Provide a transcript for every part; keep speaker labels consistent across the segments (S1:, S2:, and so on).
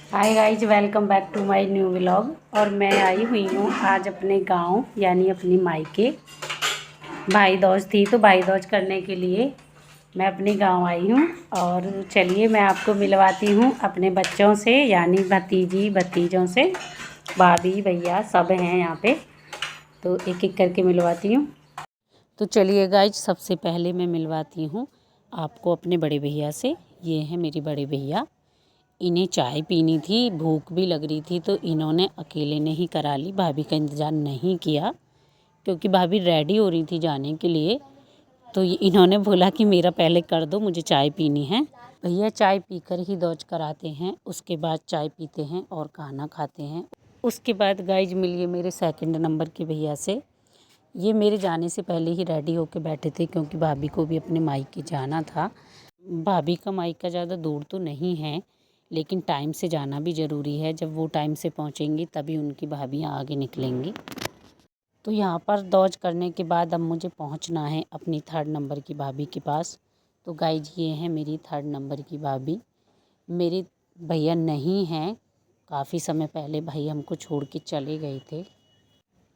S1: Hi guys, welcome back to my new vlog. और मैं आई हुई हूँ आज अपने गांव यानी अपनी मायके। भाई दूज थी तो भाई दूज करने के लिए मैं अपने गांव आई हूँ। और चलिए मैं आपको मिलवाती हूँ अपने बच्चों से यानी भतीजी भतीजों से। भाभी भैया सब हैं यहाँ पे, तो एक एक करके मिलवाती हूँ। तो चलिए गाइज, सबसे पहले मैं मिलवाती हूँ आपको अपने बड़े भैया से। ये हैं मेरे बड़े भैया। इन्हें चाय पीनी थी, भूख भी लग रही थी, तो इन्होंने अकेले ने ही करा ली, भाभी का इंतज़ार नहीं किया क्योंकि भाभी रेडी हो रही थी जाने के लिए। तो इन्होंने बोला कि मेरा पहले कर दो, मुझे चाय पीनी है। भैया चाय पीकर ही दौज कराते हैं, उसके बाद चाय पीते हैं और खाना खाते हैं। उसके बाद गाइज मिलिए मेरे सेकंड नंबर के भैया से। ये मेरे जाने से पहले ही रेडी होकर बैठे थे क्योंकि भाभी को भी अपने मायके जाना था। भाभी का मायका ज़्यादा दूर तो नहीं है, लेकिन टाइम से जाना भी ज़रूरी है। जब वो टाइम से पहुँचेंगी तभी उनकी भाभियाँ आगे निकलेंगी। तो यहाँ पर दौज करने के बाद अब मुझे पहुँचना है अपनी थर्ड नंबर की भाभी के पास। तो गाइज ये हैं मेरी थर्ड नंबर की भाभी। मेरे भैया नहीं हैं, काफ़ी समय पहले भाई हमको छोड़ के चले गए थे।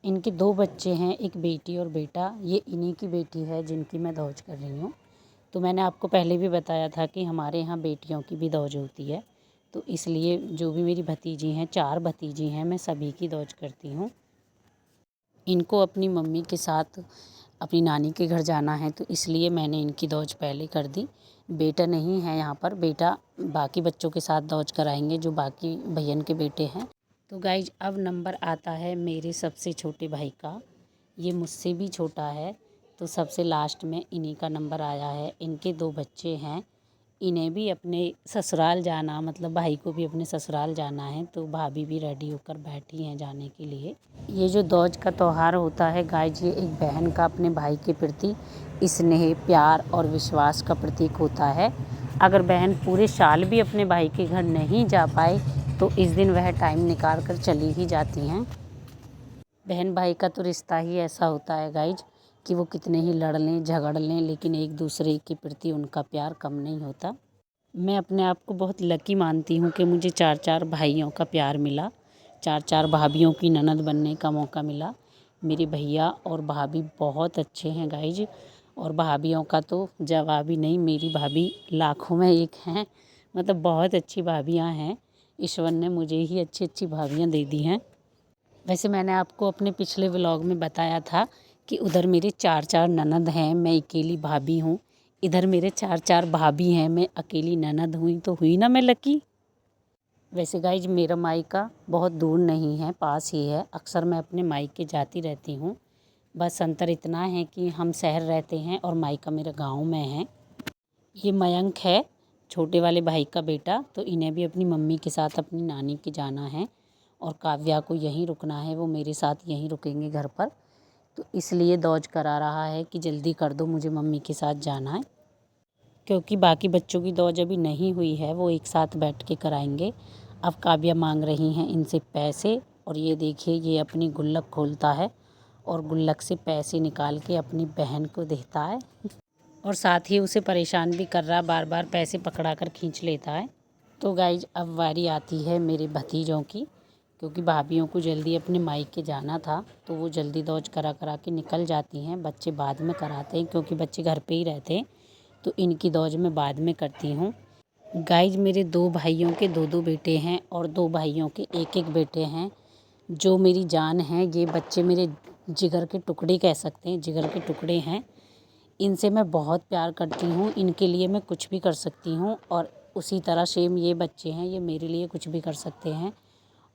S1: इनके दो बच्चे हैं, एक बेटी और बेटा। ये इन्हीं की बेटी है जिनकी मैं दौज कर रही हूँ। तो मैंने आपको पहले भी बताया था कि हमारे यहाँ बेटियों की भी दौज होती है। तो इसलिए जो भी मेरी भतीजी हैं, 4 भतीजी हैं, मैं सभी की दौज करती हूँ। इनको अपनी मम्मी के साथ अपनी नानी के घर जाना है, तो इसलिए मैंने इनकी दौज पहले कर दी। बेटा नहीं है यहाँ पर, बेटा बाकी बच्चों के साथ दौज कराएंगे जो बाकी भैयन के बेटे हैं। तो गाइज अब नंबर आता है मेरे सबसे छोटे भाई का। ये मुझसे भी छोटा है, तो सबसे लास्ट में इन्हीं का नंबर आया है। इनके 2 बच्चे हैं, इन्हें भी अपने ससुराल जाना, मतलब भाई को भी अपने ससुराल जाना है, तो भाभी भी रेडी होकर बैठी हैं जाने के लिए। ये जो दौज का त्यौहार होता है गाइज, ये एक बहन का अपने भाई के प्रति स्नेह, प्यार और विश्वास का प्रतीक होता है। अगर बहन पूरे साल भी अपने भाई के घर नहीं जा पाए तो इस दिन वह टाइम निकाल कर चली ही जाती हैं। बहन भाई का तो रिश्ता ही ऐसा होता है गाइज कि वो कितने ही लड़ लें झगड़ लें, लेकिन एक दूसरे के प्रति उनका प्यार कम नहीं होता। मैं अपने आप को बहुत लकी मानती हूँ कि मुझे 4 भाइयों का प्यार मिला, 4 भाभीयों की ननद बनने का मौका मिला। मेरे भैया और भाभी बहुत अच्छे हैं गाइज, और भाभीयों का तो जवाब ही नहीं। मेरी भाभी लाखों में एक हैं, मतलब बहुत अच्छी भाभियाँ हैं। ईश्वर ने मुझे ही अच्छी अच्छी भाभियाँ दे दी हैं। वैसे मैंने आपको अपने पिछले व्लॉग में बताया था कि उधर मेरे 4 ननद हैं, मैं अकेली भाभी हूँ। इधर मेरे 4 भाभी हैं, मैं अकेली ननद हुई, तो हुई ना मैं लकी। वैसे गाइज मेरा मायका बहुत दूर नहीं है, पास ही है। अक्सर मैं अपने मायके जाती रहती हूँ। बस अंतर इतना है कि हम शहर रहते हैं और मायका मेरा गाँव में है। ये मयंक है, छोटे वाले भाई का बेटा, तो इन्हें भी अपनी मम्मी के साथ अपनी नानी के जाना है। और काव्या को यहीं रुकना है, वो मेरे साथ यहीं रुकेंगे घर पर। तो इसलिए दौज करा रहा है कि जल्दी कर दो, मुझे मम्मी के साथ जाना है। क्योंकि बाकी बच्चों की दौज अभी नहीं हुई है, वो एक साथ बैठ के कराएंगे। अब काव्या मांग रही हैं इनसे पैसे, और ये देखिए ये अपनी गुल्लक खोलता है और गुल्लक से पैसे निकाल के अपनी बहन को देता है, और साथ ही उसे परेशान भी कर रहा, बार बार पैसे पकड़ा कर खींच लेता है। तो गाइज अब बारी आती है मेरे भतीजों की, क्योंकि भाभीयों को जल्दी अपने मायके जाना था, तो वो जल्दी दौज करा करा के निकल जाती हैं। बच्चे बाद में कराते हैं क्योंकि बच्चे घर पे ही रहते हैं, तो इनकी दौज मैं बाद में करती हूँ। गाइज मेरे 2 भाइयों के 2 बेटे हैं और 2 भाइयों के 1 बेटे हैं, जो मेरी जान हैं। ये बच्चे मेरे जिगर के टुकड़े कह सकते हैं, जिगर के टुकड़े हैं। इनसे मैं बहुत प्यार करती हूँ, इनके लिए मैं कुछ भी कर सकती हूँ, और उसी तरह सेम ये बच्चे हैं, ये मेरे लिए कुछ भी कर सकते हैं।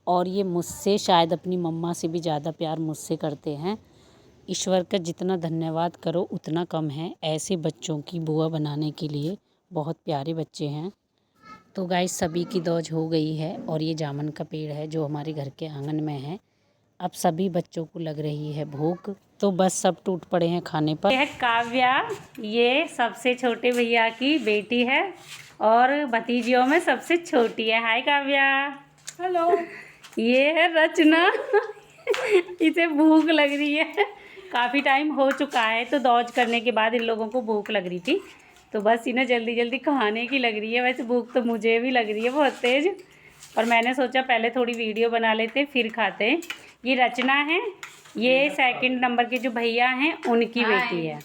S1: और ये मुझसे शायद अपनी मम्मा से भी ज़्यादा प्यार मुझसे करते हैं। ईश्वर का जितना धन्यवाद करो उतना कम है, ऐसे बच्चों की बुआ बनाने के लिए। बहुत प्यारे बच्चे हैं। तो गाइस सभी की दौज हो गई है, और ये जामुन का पेड़ है जो हमारे घर के आंगन में है। अब सभी बच्चों को लग रही है भूख, तो बस सब टूट पड़े हैं खाने पर। यह काव्या, ये सबसे छोटे भैया की बेटी है और भतीजियों में सबसे छोटी है। हाय काव्या।
S2: हेलो।
S1: ये है रचना। इसे भूख लग रही है, काफ़ी टाइम हो चुका है, तो दौज करने के बाद इन लोगों को भूख लग रही थी, तो बस इन्हें जल्दी जल्दी खाने की लग रही है। वैसे भूख तो मुझे भी लग रही है बहुत तेज़। और मैंने सोचा पहले थोड़ी वीडियो बना लेते फिर खाते हैं। ये रचना है, ये सेकंड नंबर के जो भैया हैं उनकी बेटी है।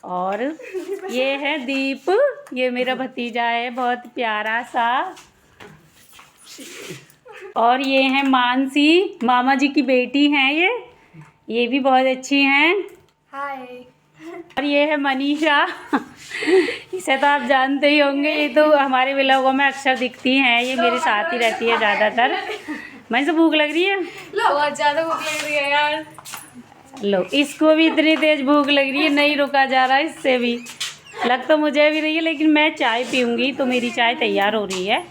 S1: और ये है दीप, ये मेरा भतीजा है बहुत प्यारा सा। और ये है मानसी, मामा जी की बेटी हैं ये भी बहुत अच्छी हैं।
S2: हाय।
S1: और ये है मनीषा इसे तो आप जानते ही होंगे, ये तो हमारे व्लॉगों में अक्सर दिखती हैं, ये मेरे साथ ही रहती है ज़्यादातर। मैं से भूख लग रही है,
S2: बहुत ज़्यादा भूख लग रही है यार।
S1: लो इसको भी इतनी तेज भूख लग रही है, नहीं रुका जा रहा इससे भी। लग तो मुझे भी रही है, लेकिन मैं चाय पीऊँगी, तो मेरी चाय तैयार हो रही है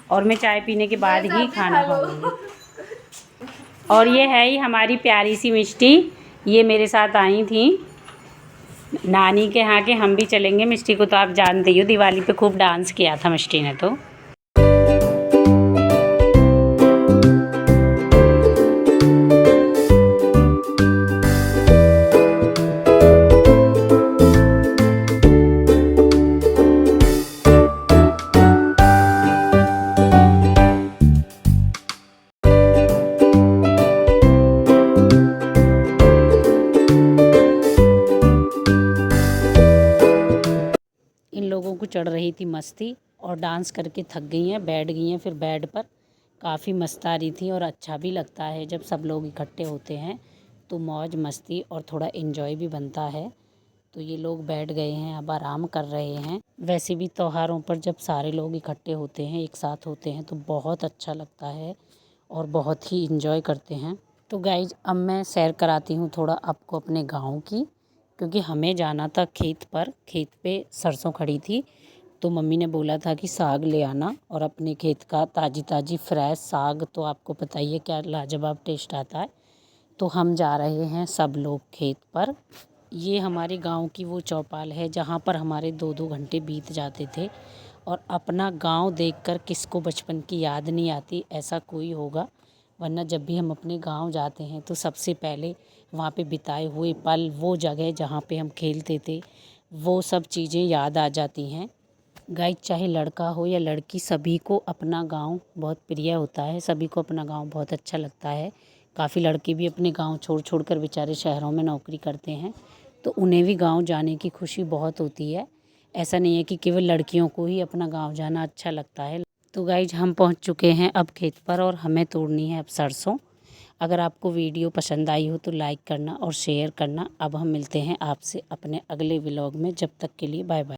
S1: और मैं चाय पीने के बाद ही खाना खाऊंगी। और ये है ही हमारी प्यारी सी मिष्टी, ये मेरे साथ आई थी नानी के यहाँ के। हम भी चलेंगे, मिष्टी को तो आप जानते ही हो, दिवाली पे खूब डांस किया था मिष्टी ने तो। इन लोगों को चढ़ रही थी मस्ती और डांस करके थक गई हैं, बैठ गई हैं फिर बेड पर। काफ़ी मस्त आ रही थी और अच्छा भी लगता है जब सब लोग इकट्ठे होते हैं तो मौज मस्ती और थोड़ा एंजॉय भी बनता है। तो ये लोग बैठ गए हैं, अब आराम कर रहे हैं। वैसे भी त्योहारों पर जब सारे लोग इकट्ठे होते हैं, एक साथ होते हैं, तो बहुत अच्छा लगता है और बहुत ही एंजॉय करते हैं। तो गाइज अब मैं सैर कराती हूँ थोड़ा आपको अपने गाँव की, क्योंकि हमें जाना था खेत पर। खेत पे सरसों खड़ी थी तो मम्मी ने बोला था कि साग ले आना, और अपने खेत का ताज़ी ताज़ी फ्रेश साग तो आपको पता ही है क्या लाजवाब टेस्ट आता है। तो हम जा रहे हैं सब लोग खेत पर। ये हमारे गांव की वो चौपाल है जहां पर हमारे 2-2 घंटे बीत जाते थे। और अपना गांव देखकर किसको बचपन की याद नहीं आती, ऐसा कोई होगा। वरना जब भी हम अपने गांव जाते हैं तो सबसे पहले वहाँ पे बिताए हुए पल, वो जगह जहाँ पे हम खेलते थे, वो सब चीज़ें याद आ जाती हैं। गाइस चाहे लड़का हो या लड़की, सभी को अपना गांव बहुत प्रिय होता है, सभी को अपना गांव बहुत अच्छा लगता है। काफ़ी लड़के भी अपने गांव छोड़ कर बेचारे शहरों में नौकरी करते हैं, तो उन्हें भी गांव जाने की खुशी बहुत होती है। ऐसा नहीं है कि केवल लड़कियों को ही अपना गांव जाना अच्छा लगता है। तो गाइज हम पहुंच चुके हैं अब खेत पर और हमें तोड़नी है अब सरसों। अगर आपको वीडियो पसंद आई हो तो लाइक करना और शेयर करना। अब हम मिलते हैं आपसे अपने अगले व्लॉग में, जब तक के लिए बाय बाय।